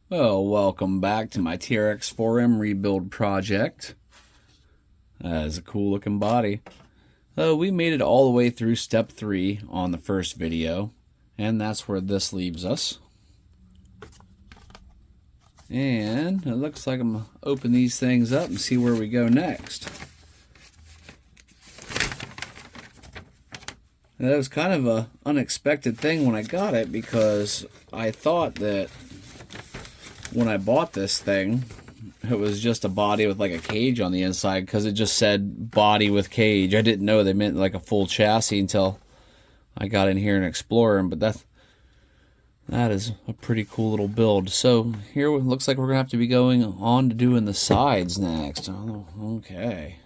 Well, welcome back to my trx4m rebuild project. That is a cool looking body. We made it all the way through step 3 on the first video, and that's where this leaves us. And it looks like I'm going to open these things up and see where we go next. And that was kind of an unexpected thing when I got it, because I thought that when I bought this thing, it was just a body with like a cage on the inside, because it just said body with cage. I didn't know they meant like a full chassis until I got in here and explored them, but that is a pretty cool little build. So here it looks like we're gonna have to be going on to doing the sides next. Oh, okay.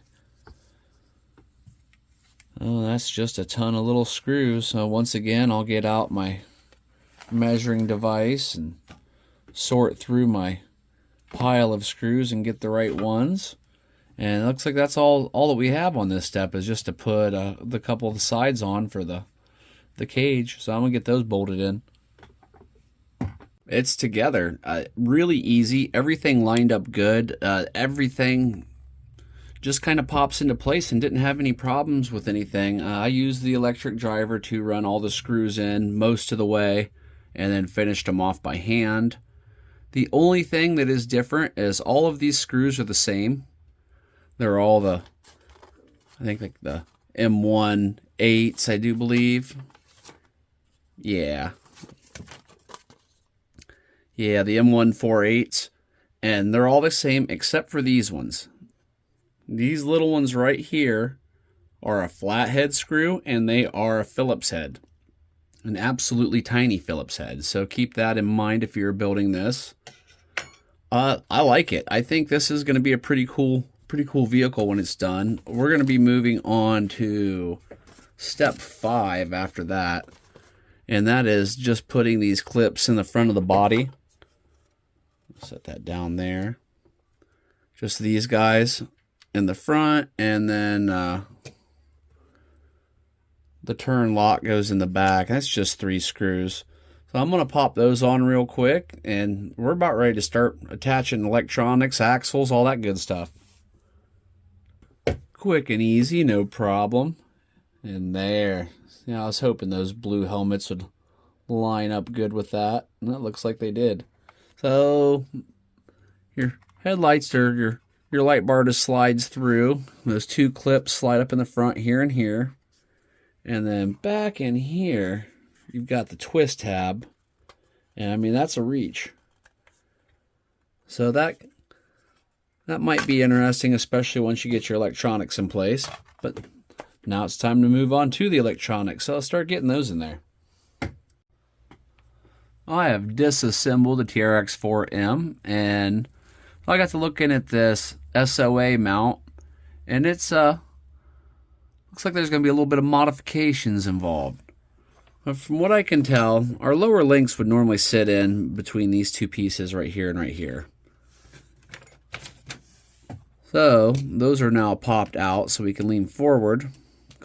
Oh, that's just a ton of little screws. So once again, I'll get out my measuring device and sort through my pile of screws and get the right ones. And it looks like that's all that we have on this step, is just to put the couple of the sides on for the cage. So I'm gonna get those bolted in. It's together, really easy. Everything lined up good. Everything just kind of pops into place and didn't have any problems with anything. I used the electric driver to run all the screws in most of the way, and then finished them off by hand. The only thing that is different is all of these screws are the same. They're all I think like the M18s, I do believe. Yeah, the M148s. And they're all the same except for these ones. These little ones right here are a flathead screw, and they are a Phillips head. An absolutely tiny Phillips head. So keep that in mind if you're building this. I like it. I think this is going to be a pretty cool vehicle when it's done. We're going to be moving on to step 5 after that, and that is just putting these clips in the front of the body. Set that down there. Just these guys in the front, and then the turn lock goes in the back. That's just 3 screws. So I'm going to pop those on real quick, and we're about ready to start attaching electronics, axles, all that good stuff. Quick and easy, no problem. And there. I was hoping those blue helmets would line up good with that, and it looks like they did. So your headlights, or your light bar just slides through. Those 2 clips slide up in the front here and here. And then back in here, you've got the twist tab. And I mean, that's a reach. So that might be interesting, especially once you get your electronics in place. But now it's time to move on to the electronics. So I'll start getting those in there. I have disassembled the trx4m, and I got to looking at this SOA mount, and it's looks like there's going to be a little bit of modifications involved. But from what I can tell, our lower links would normally sit in between these 2 pieces right here and right here. So those are now popped out so we can lean forward.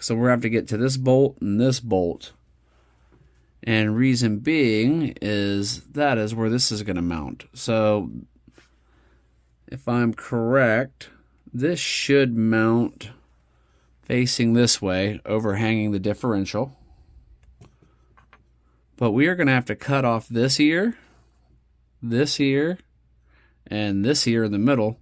So we're going to have to get to this bolt and this bolt. And reason being is that is where this is going to mount. So if I'm correct, this should mount facing this way, overhanging the differential. But we are going to have to cut off this ear, and this ear in the middle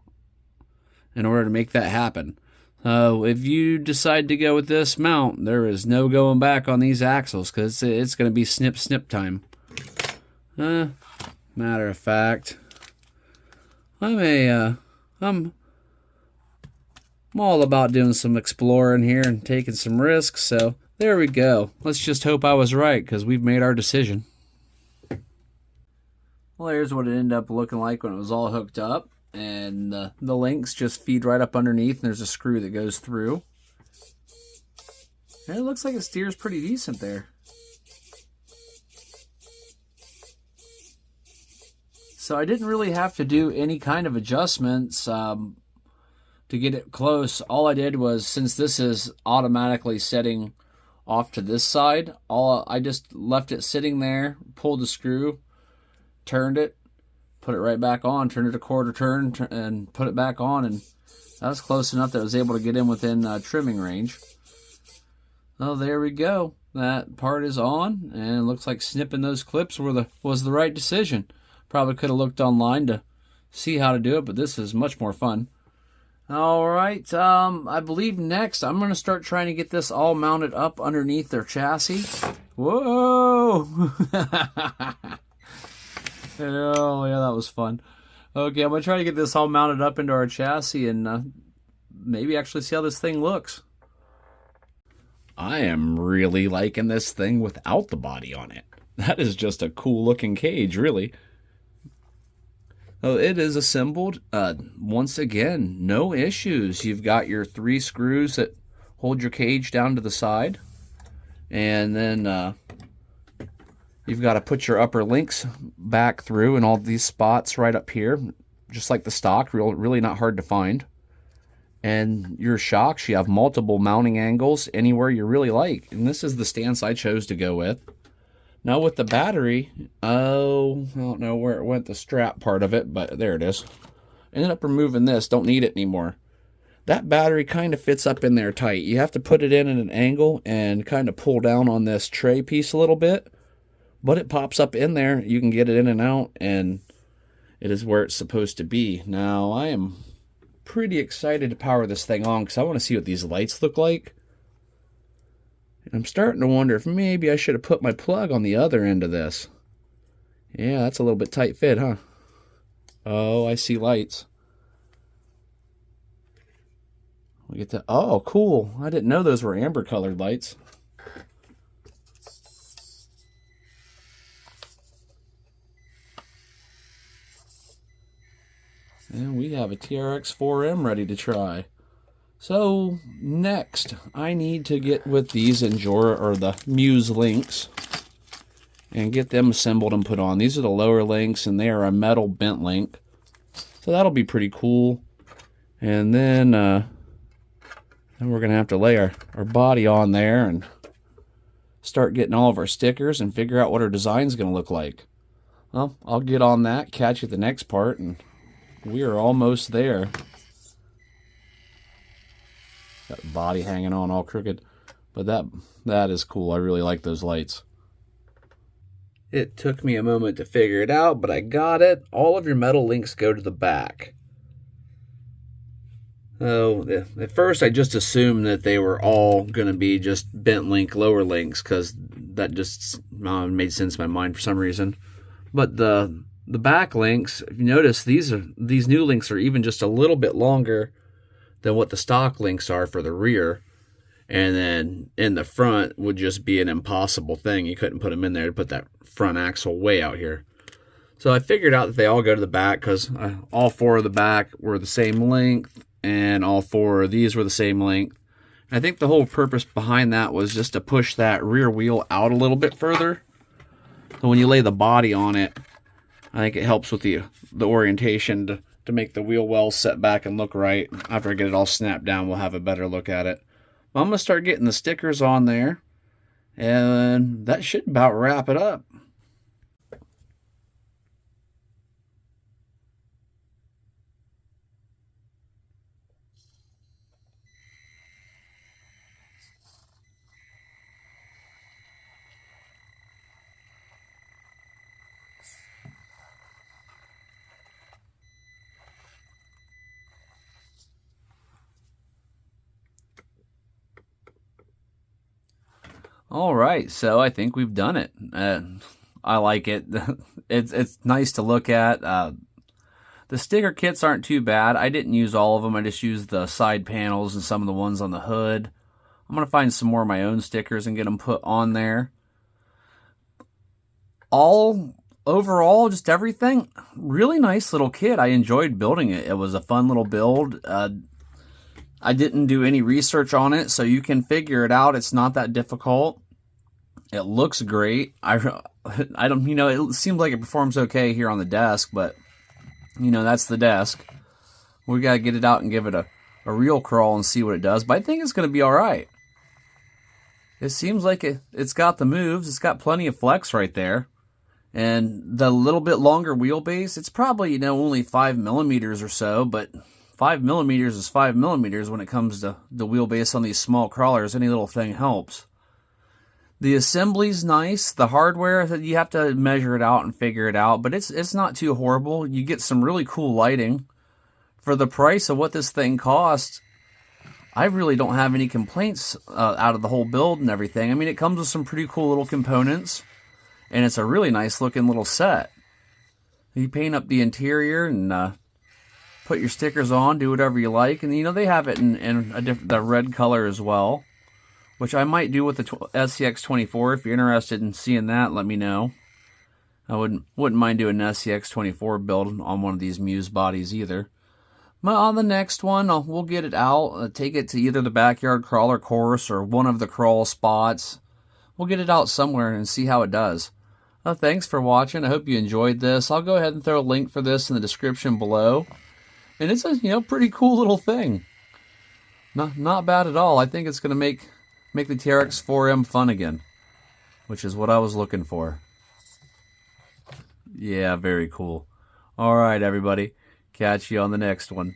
in order to make that happen. If you decide to go with this mount, there is no going back on these axles, because it's going to be snip time. Matter of fact, I'm all about doing some exploring here and taking some risks, so there we go. Let's just hope I was right, because we've made our decision. Well, here's what it ended up looking like when it was all hooked up. And the links just feed right up underneath, and there's a screw that goes through. And it looks like it steers pretty decent there. So I didn't really have to do any kind of adjustments to get it close. All I did was, since this is automatically setting off to this side, I just left it sitting there, pulled the screw, turned it, put it right back on, turn it a quarter turn, and put it back on, and that was close enough that I was able to get in within trimming range. Oh, there we go. That part is on, and it looks like snipping those clips was the right decision. Probably could have looked online to see how to do it, but this is much more fun. All right, I believe next I'm going to start trying to get this all mounted up underneath their chassis. Whoa! Oh, yeah, that was fun. Okay, I'm going to try to get this all mounted up into our chassis and maybe actually see how this thing looks. I am really liking this thing without the body on it. That is just a cool looking cage, really. Oh, it is assembled. Once again, no issues. You've got your 3 screws that hold your cage down to the side. And then you've got to put your upper links back through in all these spots right up here, just like the stock, really not hard to find. And your shocks, you have multiple mounting angles anywhere you really like. And this is the stance I chose to go with. Now with the battery, oh, I don't know where it went, the strap part of it, but there it is. Ended up removing this, don't need it anymore. That battery kind of fits up in there tight. You have to put it in at an angle and kind of pull down on this tray piece a little bit. But it pops up in there, you can get it in and out, and it is where it's supposed to be. Now I am pretty excited to power this thing on because I want to see what these lights look like. I'm starting to wonder if maybe I should have put my plug on the other end of this. Yeah, that's a little bit tight fit, huh? Oh, I see lights. We get to, oh, cool. I didn't know those were amber colored lights. And we have a trx4m ready to try. So next, I need to get with these the Mews links and get them assembled and put on. These are the lower links, and they are a metal bent link. So that'll be pretty cool. And then we're going to have to lay our body on there and start getting all of our stickers and figure out what our design's going to look like. Well, I'll get on that, catch you at the next part, and we are almost there. Got the body hanging on all crooked, but that is cool. I really like those lights. It took me a moment to figure it out, but I got it. All of your metal links go to the back. Oh, at first I just assumed that they were all going to be just bent link lower links because that just made sense in my mind for some reason. But the back links, if you notice, these new links are even just a little bit longer than what the stock links are for the rear. And then in the front would just be an impossible thing. You couldn't put them in there to put that front axle way out here. So I figured out that they all go to the back because all 4 of the back were the same length and all 4 of these were the same length. And I think the whole purpose behind that was just to push that rear wheel out a little bit further. So when you lay the body on it, I think it helps with the orientation to make the wheel well set back and look right. After I get it all snapped down, we'll have a better look at it. I'm going to start getting the stickers on there, and that should about wrap it up. All right, so I think we've done it. I like it. It's nice to look at. The sticker kits aren't too bad. I didn't use all of them. I just used the side panels and some of the ones on the hood. I'm going to find some more of my own stickers and get them put on there. Overall, just everything, really nice little kit. I enjoyed building it. It was a fun little build. I didn't do any research on it, so you can figure it out. It's not that difficult. It looks great. I don't, it seems like it performs okay here on the desk, but, that's the desk. We got to get it out and give it a real crawl and see what it does, but I think it's going to be all right. It seems like it's got the moves. It's got plenty of flex right there. And the little bit longer wheelbase, it's probably, you know, only 5 millimeters or so, but 5 millimeters is 5 millimeters when it comes to the wheelbase on these small crawlers. Any little thing helps. The assembly's nice. The hardware, you have to measure it out and figure it out, but it's not too horrible. You get some really cool lighting. For the price of what this thing costs, I really don't have any complaints out of the whole build and everything. I mean, it comes with some pretty cool little components, and it's a really nice looking little set. You paint up the interior and put your stickers on, do whatever you like, and you know they have it in the red color as well, which I might do with the SCX24. If you're interested in seeing that, let me know. I wouldn't mind doing an SCX24 build on one of these Muse bodies either. But on the next one, we'll get it out, take it to either the backyard crawler course or one of the crawl spots. We'll get it out somewhere and see how it does. Thanks for watching. I hope you enjoyed this. I'll go ahead and throw a link for this in the description below. And it's a pretty cool little thing. Not bad at all. I think it's going to make the trx4m fun again, which is what I was looking for. Yeah, very cool. All right, everybody. Catch you on the next one.